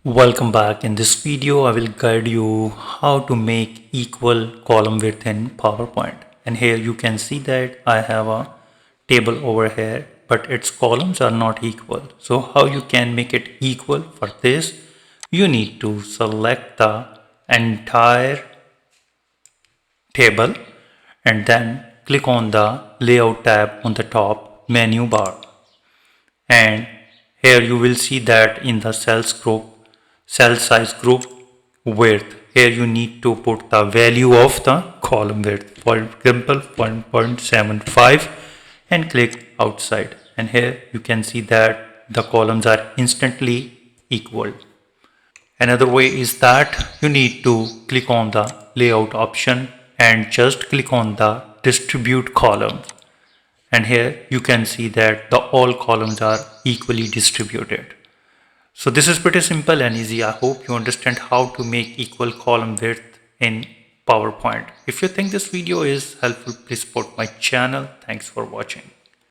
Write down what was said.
Welcome back. In this video, I will guide you how to make equal column width in PowerPoint. And here you can see that I have a table over here, but its columns are not equal. So how you can make it equal? For this, you need to select the entire table and then click on the layout tab on the top menu bar. And here you will see that in the cell size group width, here you need to put the value of the column width, for example 1.75, and click outside, and here you can see that the columns are instantly equal. Another way is that you need to click on the layout option and just click on the distribute column, and here you can see that the all columns are equally distributed. So this is pretty simple and easy. I hope you understand how to make equal column width in PowerPoint. If you think this video is helpful, please support my channel. Thanks for watching.